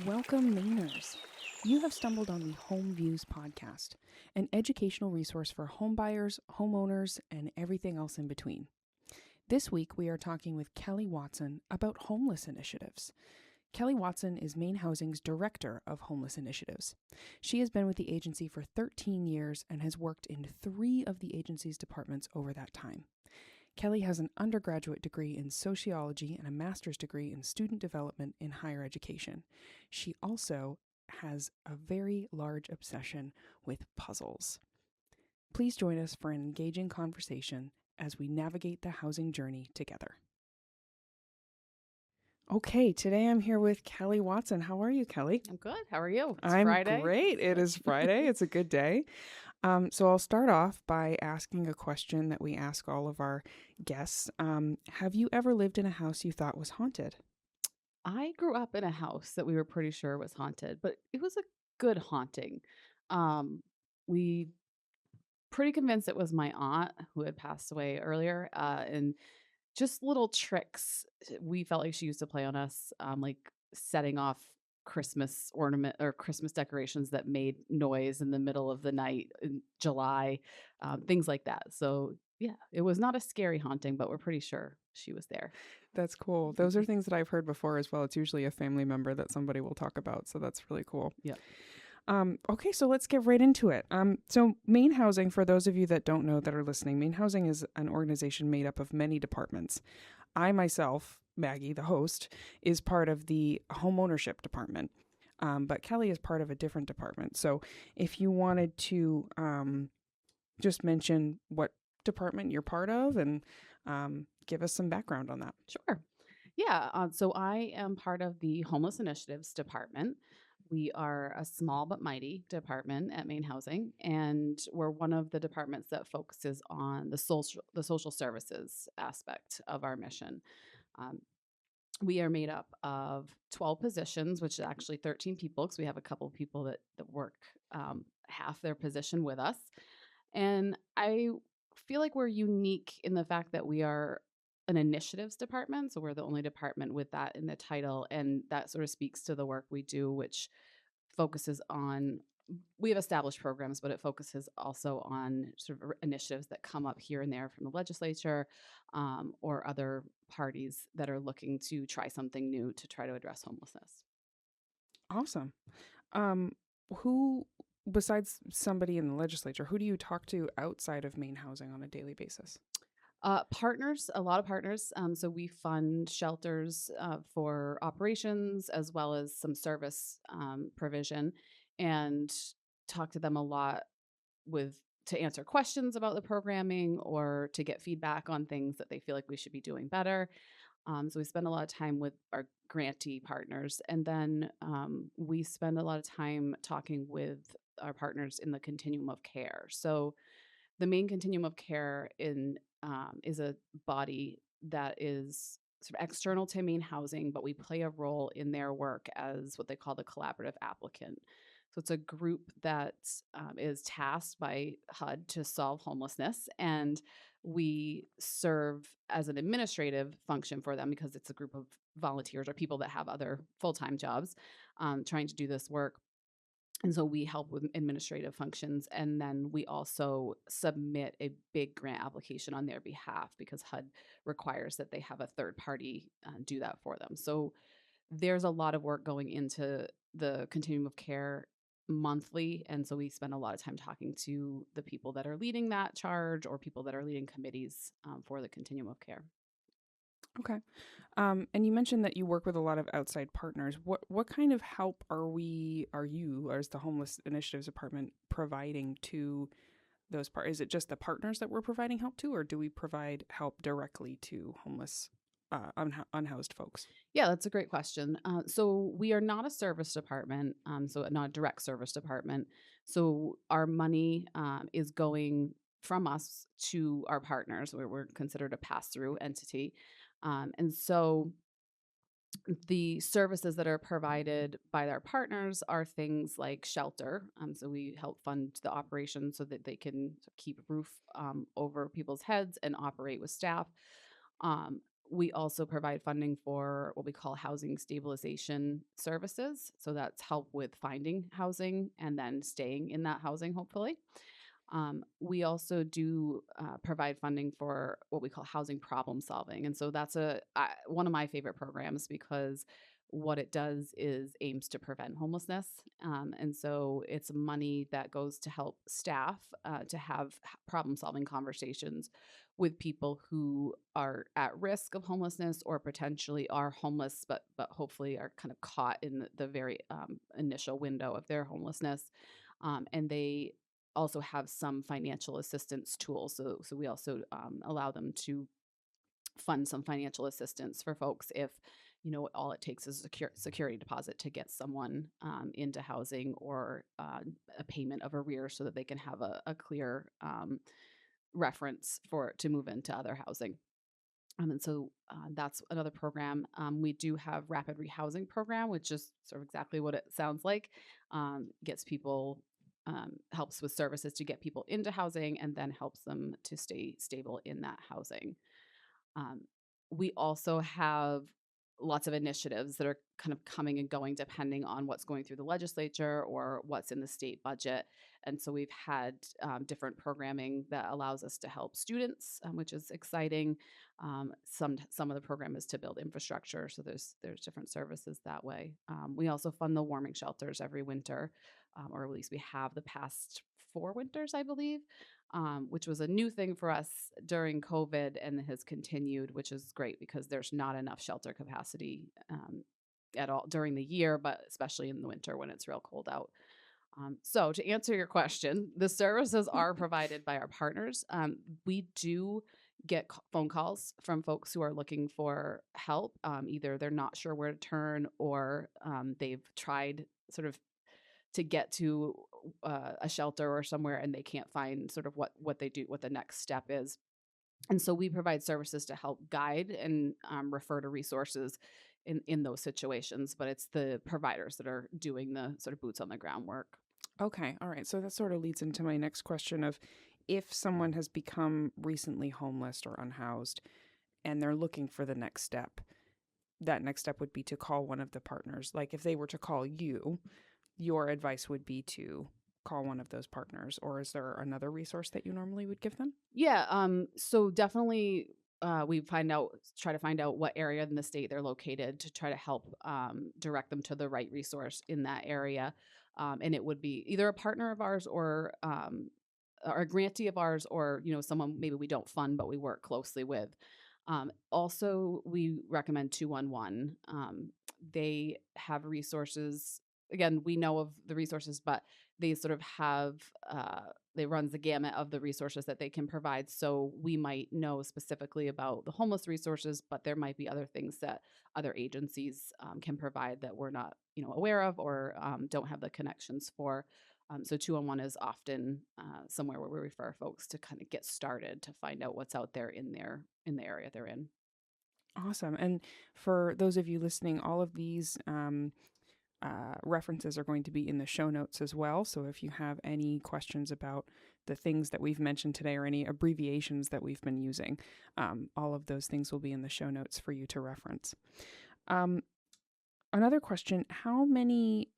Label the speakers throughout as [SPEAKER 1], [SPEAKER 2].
[SPEAKER 1] Welcome, Mainers. You have stumbled on the hoMEviews podcast, an educational resource for homebuyers, homeowners, and everything else in between. This week, we are talking with Kelly Watson about homeless initiatives. Kelly Watson is MaineHousing's Director of Homeless Initiatives. She has been with the agency for 13 years and has worked in 3 of the agency's departments over that time. Kelly has an undergraduate degree in sociology and a master's degree in student development in higher education. She also has a very large obsession with puzzles. Please join us for an engaging conversation as we navigate the housing journey together. Okay, today I'm here with Kelly Watson. How are you, Kelly?
[SPEAKER 2] I'm good. How are you? It's
[SPEAKER 1] I'm
[SPEAKER 2] Friday.
[SPEAKER 1] great. It is Friday. It's a good day. So I'll start off by asking a question that we ask all of our guests. Have you ever lived in a house you thought was haunted?
[SPEAKER 2] I grew up in a house that we were pretty sure was haunted, but it was a good haunting. We pretty convinced it was my aunt who had passed away earlier, and just little tricks we felt like she used to play on us, like setting off Christmas ornament or Christmas decorations that made noise in the middle of the night in July, things like that. So yeah, it was not a scary haunting, but we're pretty sure she was there.
[SPEAKER 1] That's cool. Those are things that I've heard before as well. It's usually a family member that somebody will talk about. So that's really cool.
[SPEAKER 2] Yeah.
[SPEAKER 1] Okay, so let's get right into it. So MaineHousing, for those of you that don't know that are listening, MaineHousing is an organization made up of many departments. I myself, Maggie, the host, is part of the homeownership department, but Kelly is part of a different department. So if you wanted to just mention what department you're part of and give us some background on that.
[SPEAKER 2] Sure. Yeah. So I am part of the Homeless Initiatives Department. We are a small but mighty department at MaineHousing, and we're one of the departments that focuses on the social services aspect of our mission. Um, we are made up of 12 positions, which is actually 13 people, because we have a couple of people that work half their position with us. And I feel like we're unique in the fact that we are an initiatives department. So we're the only department with that in the title. And that sort of speaks to the work we do, which focuses on, we have established programs, but it focuses also on sort of initiatives that come up here and there from the legislature or other parties that are looking to try something new to try to address homelessness.
[SPEAKER 1] Awesome. Who, besides somebody in the legislature, who do you talk to outside of MaineHousing on a daily basis?
[SPEAKER 2] Partners, a lot of partners. So we fund shelters for operations as well as some service provision, and talk to them a lot to answer questions about the programming or to get feedback on things that they feel like we should be doing better. So we spend a lot of time with our grantee partners, and then we spend a lot of time talking with our partners in the continuum of care. So the Maine continuum of care is a body that is sort of external to MaineHousing, but we play a role in their work as what they call the collaborative applicant. So it's a group that is tasked by HUD to solve homelessness, and we serve as an administrative function for them because it's a group of volunteers or people that have other full-time jobs trying to do this work. And so we help with administrative functions. And then we also submit a big grant application on their behalf because HUD requires that they have a third party do that for them. So there's a lot of work going into the continuum of care monthly. And so we spend a lot of time talking to the people that are leading that charge or people that are leading committees for the continuum of care.
[SPEAKER 1] Okay. And you mentioned that you work with a lot of outside partners. What kind of help are you, as the Homeless Initiatives Department, providing to those Is it just the partners that we're providing help to, or do we provide help directly to homeless, unhoused folks?
[SPEAKER 2] Yeah, that's a great question. So we are not a service department, so not a direct service department. So our money is going from us to our partners. We're considered a pass-through entity. And so the services that are provided by our partners are things like shelter. So we help fund the operation so that they can keep a roof over people's heads and operate with staff. We also provide funding for what we call housing stabilization services. So that's help with finding housing and then staying in that housing, hopefully. We also do provide funding for what we call housing problem solving. And so that's one of my favorite programs because what it does is aims to prevent homelessness. And so it's money that goes to help staff to have problem solving conversations with people who are at risk of homelessness or potentially are homeless, but hopefully are kind of caught in the very initial window of their homelessness. And they also have some financial assistance tools. So we also allow them to fund some financial assistance for folks if, all it takes is a security deposit to get someone into housing or a payment of arrears so that they can have a clear reference to move into other housing. And so that's another program. We do have rapid rehousing program, which is sort of exactly what it sounds like. Gets people, helps with services to get people into housing and then helps them to stay stable in that housing. Um, we also have lots of initiatives that are kind of coming and going depending on what's going through the legislature or what's in the state budget. And so we've had different programming that allows us to help students, which is exciting. Some of the program is to build infrastructure, so there's different services that way. We also fund the warming shelters every winter, or at least we have the past 4 winters, I believe. Which was a new thing for us during COVID and has continued, which is great because there's not enough shelter capacity at all during the year, but especially in the winter when it's real cold out. So to answer your question, the services are provided by our partners. We do get phone calls from folks who are looking for help. Either they're not sure where to turn or they've tried sort of to get to a shelter or somewhere and they can't find sort of what they do, what the next step is. And so we provide services to help guide and refer to resources in those situations, but it's the providers that are doing the sort of boots on the ground work.
[SPEAKER 1] Okay, all right. So that sort of leads into my next question of if someone has become recently homeless or unhoused and they're looking for the next step, that next step would be to call one of the partners. Like if they were to call you, your advice would be to call one of those partners, or is there another resource that you normally would give them?
[SPEAKER 2] Yeah, so definitely we try to find out what area in the state they're located to try to help direct them to the right resource in that area. And it would be either a partner of ours or a grantee of ours or, someone maybe we don't fund, but we work closely with. Also, we recommend 211. They have resources. Again, we know of the resources, but they sort of have they runs the gamut of the resources that they can provide. So we might know specifically about the homeless resources, but there might be other things that other agencies can provide that we're not, aware of or don't have the connections for. So 211 is often somewhere where we refer folks to kind of get started to find out what's out there in the area they're in.
[SPEAKER 1] Awesome. And for those of you listening, all of these references are going to be in the show notes as well. So if you have any questions about the things that we've mentioned today or any abbreviations that we've been using, all of those things will be in the show notes for you to reference. Another question, how many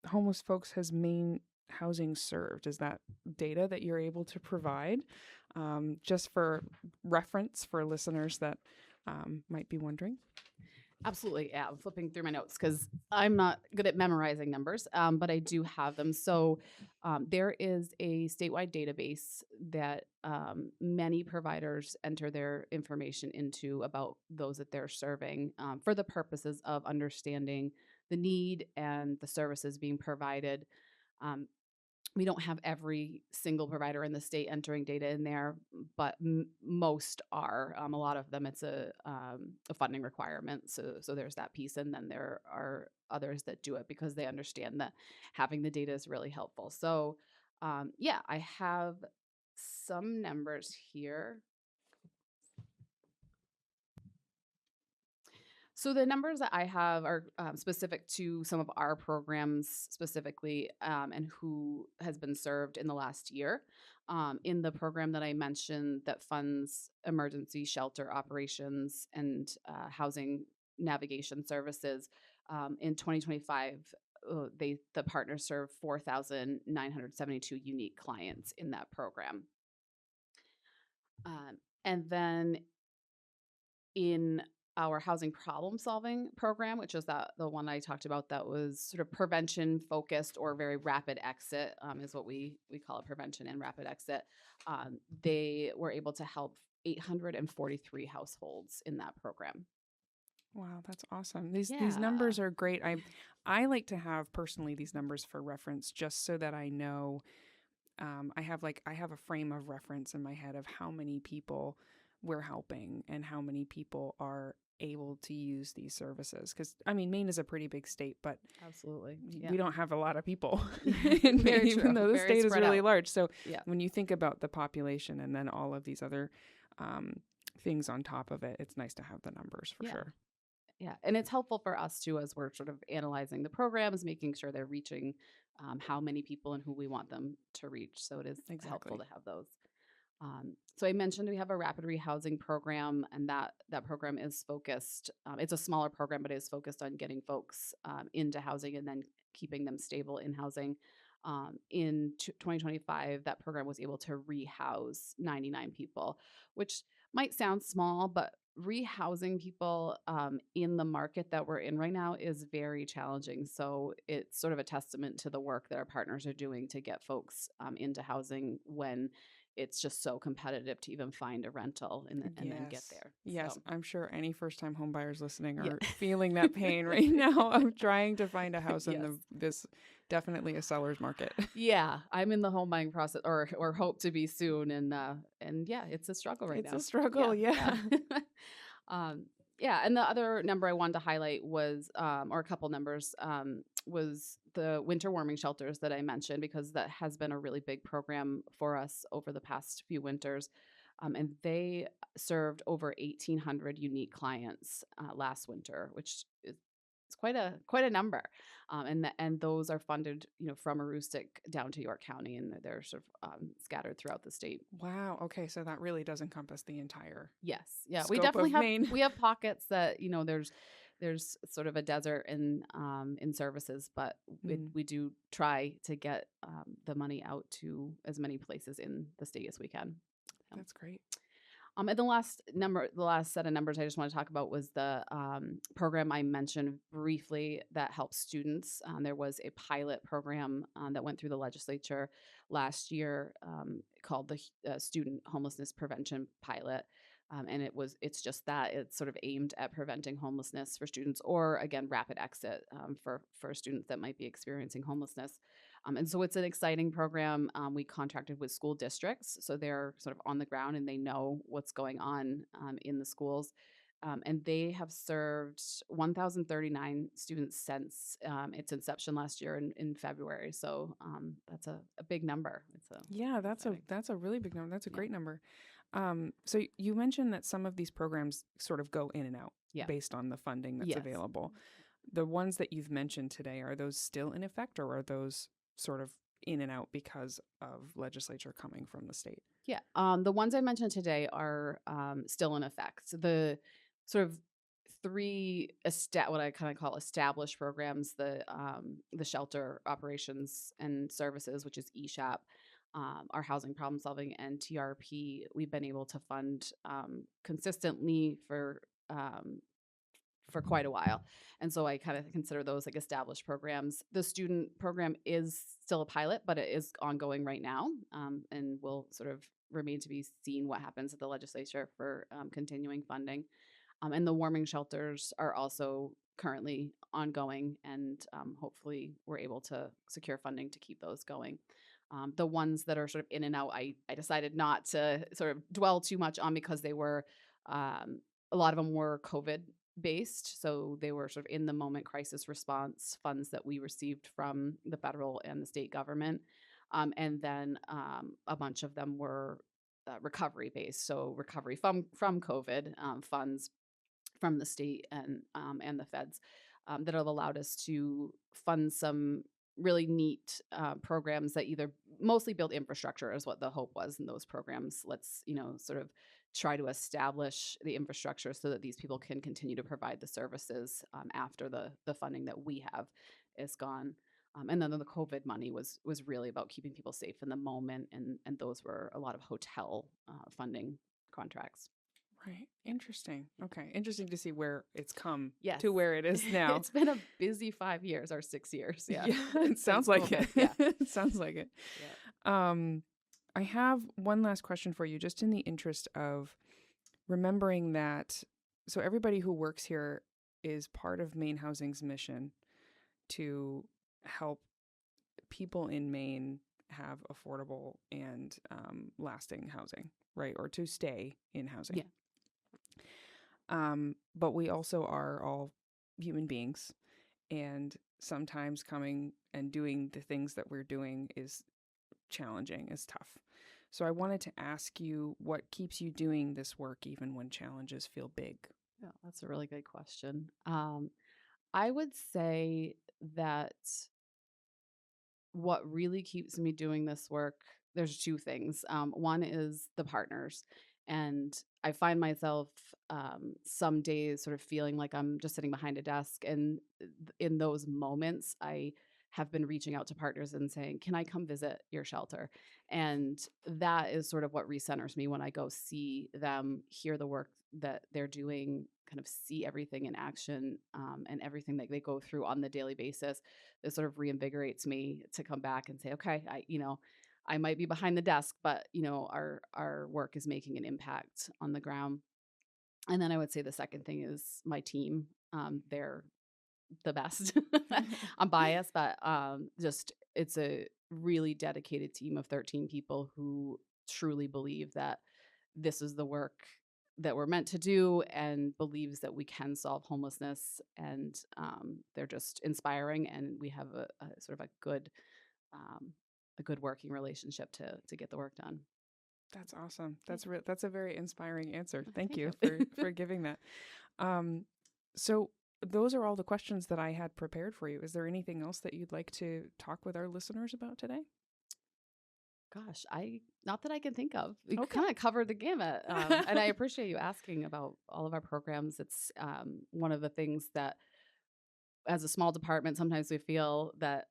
[SPEAKER 1] homeless folks has MaineHousing served? Is that data that you're able to provide? Just for reference for listeners that might be wondering.
[SPEAKER 2] Absolutely. Yeah. I'm flipping through my notes because I'm not good at memorizing numbers, but I do have them. So there is a statewide database that many providers enter their information into about those that they're serving for the purposes of understanding the need and the services being provided. We don't have every single provider in the state entering data in there, but most are. A lot of them, it's a funding requirement. So there's that piece, and then there are others that do it because they understand that having the data is really helpful. So, yeah, I have some numbers here. So the numbers that I have are specific to some of our programs specifically, and who has been served in the last year. In the program that I mentioned that funds emergency shelter operations and housing navigation services, in 2025, the partners served 4,972 unique clients in that program. And then in our housing problem solving program, which is the one I talked about that was sort of prevention focused or very rapid exit, is what we call it, prevention and rapid exit. They were able to help 843 households in that program.
[SPEAKER 1] Wow, that's awesome. These
[SPEAKER 2] Yeah.
[SPEAKER 1] numbers are great. I like to have personally these numbers for reference just so that I know. I have a frame of reference in my head of how many people we're helping and how many people are able to use these services. Because I mean, Maine is a pretty big state, but
[SPEAKER 2] Absolutely. Yeah.
[SPEAKER 1] we don't have a lot of people
[SPEAKER 2] Very
[SPEAKER 1] in Maine,
[SPEAKER 2] true.
[SPEAKER 1] even though the
[SPEAKER 2] Very
[SPEAKER 1] state is
[SPEAKER 2] spread
[SPEAKER 1] really
[SPEAKER 2] out.
[SPEAKER 1] large. So
[SPEAKER 2] Yeah.
[SPEAKER 1] when you think about the population and then all of these other things on top of it, it's nice to have the numbers for
[SPEAKER 2] Yeah.
[SPEAKER 1] sure.
[SPEAKER 2] Yeah. And it's helpful for us too, as we're sort of analyzing the programs, making sure they're reaching how many people and who we want them to reach. So it is helpful
[SPEAKER 1] Exactly.
[SPEAKER 2] to have those. So I mentioned we have a rapid rehousing program, and that program is focused. It's a smaller program, but it is focused on getting folks into housing and then keeping them stable in housing. In 2025, that program was able to rehouse 99 people, which might sound small, but rehousing people in the market that we're in right now is very challenging. So it's sort of a testament to the work that our partners are doing to get folks into housing when it's just so competitive to even find a rental and then get there.
[SPEAKER 1] Yes,
[SPEAKER 2] So,
[SPEAKER 1] I'm sure any first-time home buyers listening
[SPEAKER 2] yeah.
[SPEAKER 1] are feeling that pain right now of trying to find a house in
[SPEAKER 2] Yes.
[SPEAKER 1] this definitely a seller's market.
[SPEAKER 2] Yeah, I'm in the home buying process or hope to be soon, and yeah, it's a struggle right
[SPEAKER 1] It's
[SPEAKER 2] now.
[SPEAKER 1] a struggle, yeah.
[SPEAKER 2] Um, yeah, and the other number I wanted to highlight was, or a couple numbers, was the winter warming shelters that I mentioned, because that has been a really big program for us over the past few winters. And they served over 1,800 unique clients last winter, which is it's quite a number. And those are funded, from Aroostook down to York County, and they're sort of scattered throughout the state.
[SPEAKER 1] Wow. Okay, so that really does encompass the entire
[SPEAKER 2] Yes. Yeah. We
[SPEAKER 1] scope
[SPEAKER 2] definitely
[SPEAKER 1] of
[SPEAKER 2] have
[SPEAKER 1] Maine.
[SPEAKER 2] we have pockets that, there's sort of a desert in services, but we do try to get the money out to as many places in the state as we can. So.
[SPEAKER 1] That's great.
[SPEAKER 2] And the last set of numbers I just want to talk about was the program I mentioned briefly that helps students. There was a pilot program that went through the legislature last year called the Student Homelessness Prevention Pilot. And it's just that it's sort of aimed at preventing homelessness for students, or again, rapid exit for students that might be experiencing homelessness. And so it's an exciting program. We contracted with school districts, so they're sort of on the ground and they know what's going on in the schools. And they have served 1,039 students since its inception last year in February. So that's a big number.
[SPEAKER 1] That's a really big number. That's a
[SPEAKER 2] Yeah.
[SPEAKER 1] great number. So you mentioned that some of these programs sort of go in and out
[SPEAKER 2] Yeah.
[SPEAKER 1] based on the funding that's
[SPEAKER 2] Yes.
[SPEAKER 1] available. The ones that you've mentioned today, are those still in effect, or are those sort of in and out because of legislature coming from the state?
[SPEAKER 2] Yeah. The ones I mentioned today are still in effect. The sort of three what I kind of call established programs, the shelter operations and services, which is EHAP, our housing problem solving, and TRP, we've been able to fund consistently for quite a while. And so I kind of consider those like established programs. The student program is still a pilot, but it is ongoing right now, and will sort of remain to be seen what happens at the legislature for continuing funding. And the warming shelters are also currently ongoing, and hopefully we're able to secure funding to keep those going. The ones that are sort of in and out, I decided not to sort of dwell too much on, because they were, a lot of them were COVID based. So they were sort of in the moment crisis response funds that we received from the federal and the state government. And then a bunch of them were recovery based. So recovery from COVID funds from the state and the feds that have allowed us to fund some really neat programs that either mostly build infrastructure is what the hope was in those programs. Let's, sort of try to establish the infrastructure so that these people can continue to provide the services after the funding that we have is gone. And then the COVID money was really about keeping people safe in the moment, and those were a lot of hotel funding contracts.
[SPEAKER 1] Right. Interesting. Okay. Interesting to see where it's come
[SPEAKER 2] Yes.
[SPEAKER 1] to where it is now.
[SPEAKER 2] It's been a busy 5 years or 6 years. Yeah.
[SPEAKER 1] It sounds like it.
[SPEAKER 2] Yeah.
[SPEAKER 1] It sounds like it.
[SPEAKER 2] Yeah.
[SPEAKER 1] I have one last question for you, just in the interest of remembering that. So everybody who works here is part of MaineHousing's mission to help people in Maine have affordable and lasting housing, right? Or to stay in housing.
[SPEAKER 2] Yeah.
[SPEAKER 1] But we also are all human beings, and sometimes coming and doing the things that we're doing is challenging, is tough. So I wanted to ask you what keeps you doing this work even when challenges feel big?
[SPEAKER 2] Yeah, that's a really good question. I would say that what really keeps me doing this work, there's two things. One is the partners. And I find myself some days sort of feeling like I'm just sitting behind a desk. And in those moments, I have been reaching out to partners and saying, can I come visit your shelter? And that is sort of what recenters me when I go see them, hear the work that they're doing, kind of see everything in action and everything that they go through on the daily basis. It sort of reinvigorates me to come back and say, okay, I might be behind the desk, but our work is making an impact on the ground. And then I would say the second thing is my team. They're the best. I'm biased, but just it's a really dedicated team of 13 people who truly believe that this is the work that we're meant to do and believes that we can solve homelessness. And they're just inspiring, and we have a sort of a good working relationship to get the work done.
[SPEAKER 1] That's awesome. That's a very inspiring answer. Thank you
[SPEAKER 2] you.
[SPEAKER 1] for giving that. So those are all the questions that I had prepared for you. Is there anything else that you'd like to talk with our listeners about today?
[SPEAKER 2] Gosh, not that I can think of. We
[SPEAKER 1] Okay.
[SPEAKER 2] kind of covered the gamut, and I appreciate you asking about all of our programs. It's one of the things that, as a small department, sometimes we feel that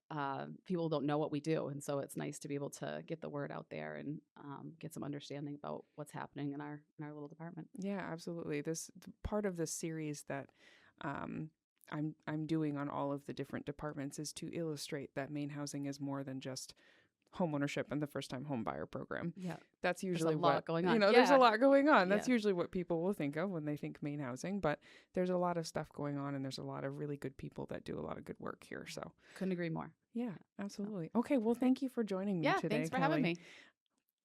[SPEAKER 2] people don't know what we do, and so it's nice to be able to get the word out there and get some understanding about what's happening in our little department.
[SPEAKER 1] Yeah, absolutely. This part of this series that I'm doing on all of the different departments is to illustrate that MaineHousing is more than just homeownership and the first-time home buyer program.
[SPEAKER 2] Yeah,
[SPEAKER 1] that's usually
[SPEAKER 2] there's a lot going on.
[SPEAKER 1] There's a lot going on.
[SPEAKER 2] Yeah.
[SPEAKER 1] That's usually what people will think of when they think MaineHousing, but there's a lot of stuff going on, and there's a lot of really good people that do a lot of good work here. So
[SPEAKER 2] couldn't agree more.
[SPEAKER 1] Yeah, absolutely. Okay, well, thank you for joining me today.
[SPEAKER 2] Yeah, thanks for
[SPEAKER 1] Kelly.
[SPEAKER 2] having me.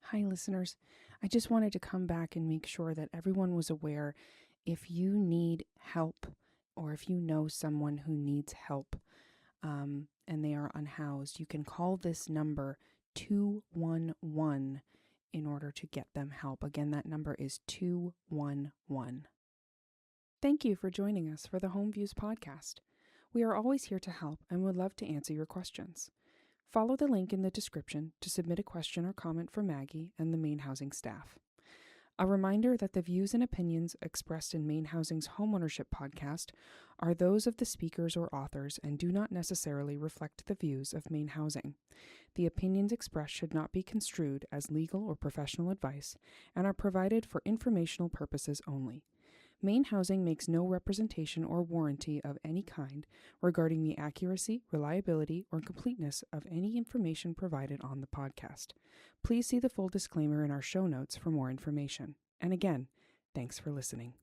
[SPEAKER 1] Hi, listeners. I just wanted to come back and make sure that everyone was aware, if you need help or if you know someone who needs help and they are unhoused, you can call this number 211 in order to get them help. Again, that number is 211. Thank you for joining us for the hoMEviews podcast. We are always here to help and would love to answer your questions. Follow the link in the description to submit a question or comment for Maggie and the MaineHousing staff. A reminder that the views and opinions expressed in MaineHousing's Homeownership podcast are those of the speakers or authors and do not necessarily reflect the views of MaineHousing. The opinions expressed should not be construed as legal or professional advice and are provided for informational purposes only. MaineHousing makes no representation or warranty of any kind regarding the accuracy, reliability, or completeness of any information provided on the podcast. Please see the full disclaimer in our show notes for more information. And again, thanks for listening.